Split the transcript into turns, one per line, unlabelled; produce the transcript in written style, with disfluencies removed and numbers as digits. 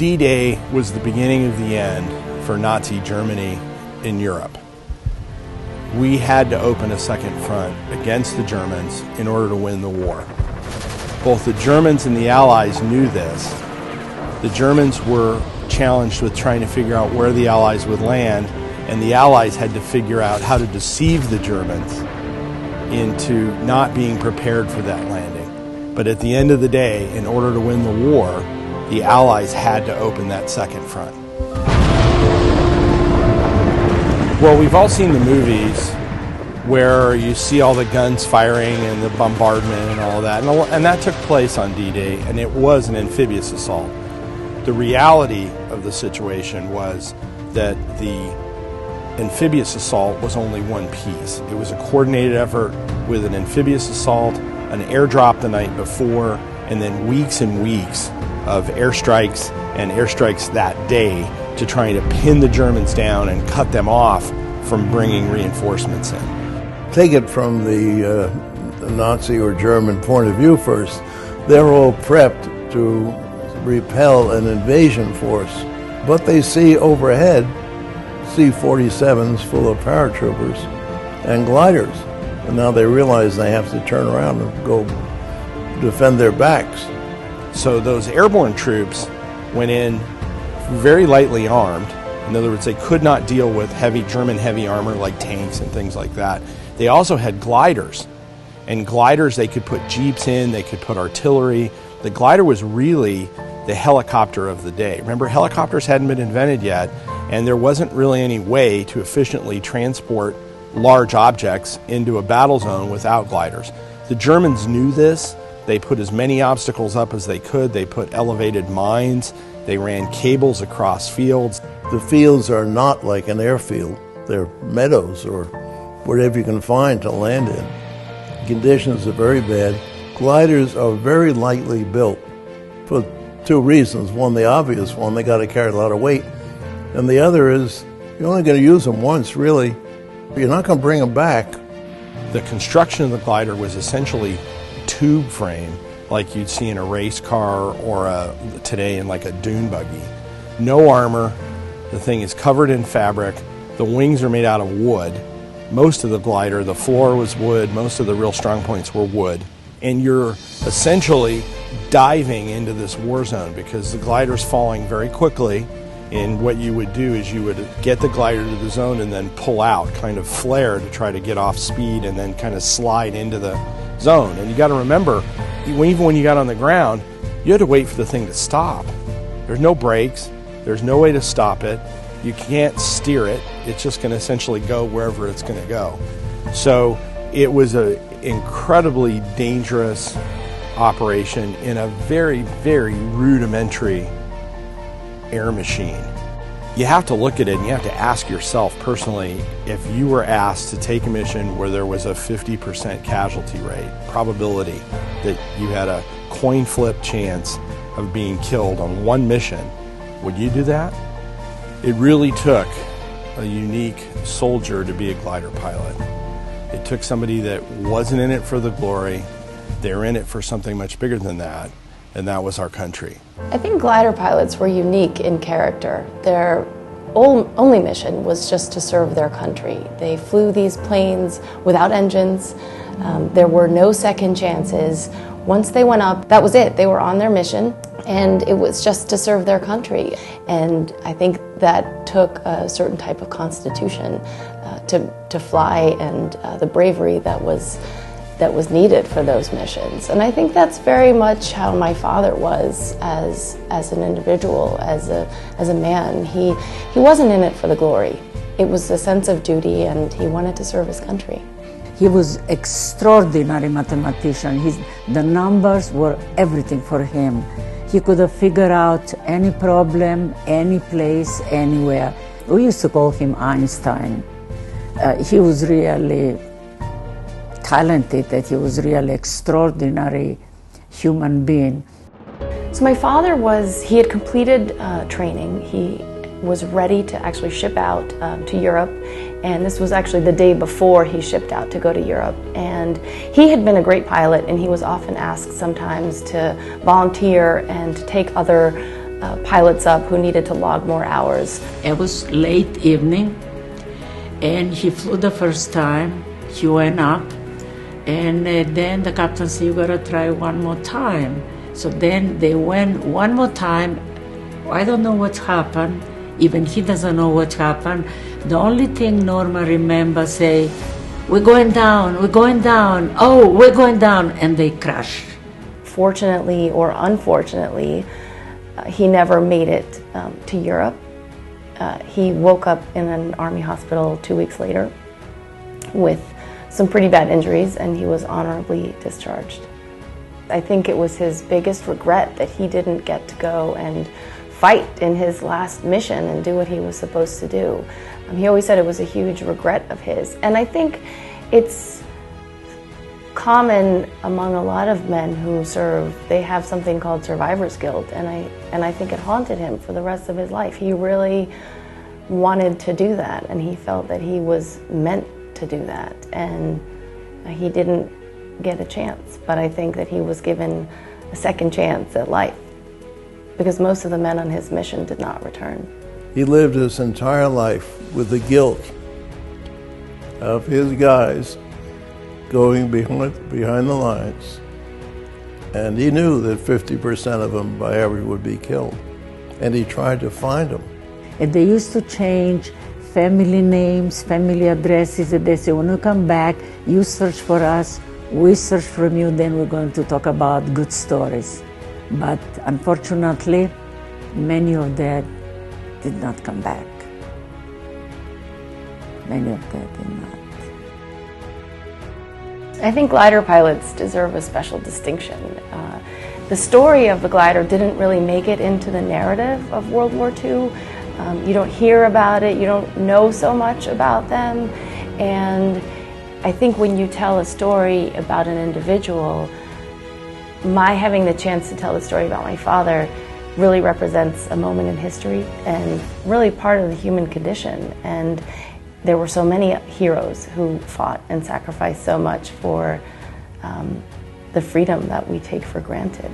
D-Day was the beginning of the end for Nazi Germany in Europe. We had to open a second front against the Germans in order to win the war. Both the Germans and the Allies knew this. The Germans were challenged with trying to figure out where the Allies would land, and the Allies had to figure out how to deceive the Germans into not being prepared for that landing. But at the end of the day, in order to win the war, the Allies had to open that second front. Well, we've all seen the movies where you see all the guns firing and the bombardment and all of that, and that took place on D-Day, and it was an amphibious assault. The reality of the situation was that the amphibious assault was only one piece. It was a coordinated effort with an amphibious assault, an airdrop the night before, and then weeks and weeks of airstrikes and airstrikes that day to try to pin the Germans down and cut them off from bringing reinforcements in.
Take it from the Nazi or German point of view first. They're all prepped to repel an invasion force, but they see overhead C-47s full of paratroopers and gliders, and now they realize they have to turn around and go defend their backs.
So those airborne troops went in very lightly armed. In other words, they could not deal with German heavy armor like tanks and things like that. They also had gliders, and gliders they could put jeeps in, they could put artillery. The glider was really the helicopter of the day. Remember, helicopters hadn't been invented yet, and there wasn't really any way to efficiently transport large objects into a battle zone without gliders. The Germans knew this. They put as many obstacles up as they could. They put elevated mines. They ran cables across fields.
The fields are not like an airfield. They're meadows or whatever you can find to land in. Conditions are very bad. Gliders are very lightly built for two reasons. One, the obvious one, they got to carry a lot of weight. And the other is, you're only going to use them once, really. You're not going to bring them back.
The construction of the glider was essentially tube frame, like you'd see in a race car or today in like a dune buggy. No armor. The thing is covered in fabric. The wings are made out of wood. Most of the glider, the floor was wood. Most of the real strong points were wood. And you're essentially diving into this war zone because the glider's falling very quickly. And what you would do is you would get the glider to the zone and then pull out, kind of flare to try to get off speed and then kind of slide into the zone. And you got to remember, even when you got on the ground, you had to wait for the thing to stop. There's no brakes. There's no way to stop it. You can't steer it. It's just going to essentially go wherever it's going to go. So it was an incredibly dangerous operation in a very, very rudimentary air machine. You have to look at it and you have to ask yourself personally, if you were asked to take a mission where there was a 50% casualty rate, probability that you had a coin flip chance of being killed on one mission, would you do that? It really took a unique soldier to be a glider pilot. It took somebody that wasn't in it for the glory. They were in it for something much bigger than that, and that was our country.
I think glider pilots were unique in character. Their only mission was just to serve their country. They flew these planes without engines. There were no second chances. Once they went up, that was it. They were on their mission, and it was just to serve their country. And I think that took a certain type of constitution to fly, and the bravery that was needed for those missions. And I think that's very much how my father was as an individual, as a man. He wasn't in it for the glory. It was a sense of duty, and he wanted to serve his country.
He was extraordinary mathematician. The numbers were everything for him. He could have figured out any problem, any place, anywhere. We used to call him Einstein. He was really talented, that he was really extraordinary human being.
So my father he had completed training. He was ready to actually ship out to Europe, and this was actually the day before he shipped out to go to Europe. And he had been a great pilot, and he was often asked sometimes to volunteer and to take other pilots up who needed to log more hours.
It was late evening, and he flew the first time. He went up, and then the captain said, "You gotta try one more time." So then they went one more time. I don't know what happened. Even he doesn't know what happened. The only thing Norma remembers say, "We're going down, we're going down, oh, we're going down," and they crashed.
Fortunately or unfortunately, he never made it to Europe. He woke up in an Army hospital 2 weeks later with some pretty bad injuries, and he was honorably discharged. I think it was his biggest regret that he didn't get to go and fight in his last mission and do what he was supposed to do. He always said it was a huge regret of his. And I think it's common among a lot of men who serve. They have something called survivor's guilt, and I think it haunted him for the rest of his life. He really wanted to do that, and he felt that he was meant to do that, and he didn't get a chance. But I think that he was given a second chance at life, because most of the men on his mission did not return.
He lived his entire life with the guilt of his guys going behind the lines, and he knew that 50% of them by average would be killed, and he tried to find them.
And they used to change family names, family addresses, and they say, "When you come back, you search for us, we search for you, then we're going to talk about good stories." But unfortunately, many of them did not come back. Many of them did not.
I think glider pilots deserve a special distinction. The story of the glider didn't really make it into the narrative of World War II. You don't hear about it, you don't know so much about them, and I think when you tell a story about an individual, my having the chance to tell the story about my father really represents a moment in history and really part of the human condition. And there were so many heroes who fought and sacrificed so much for the freedom that we take for granted.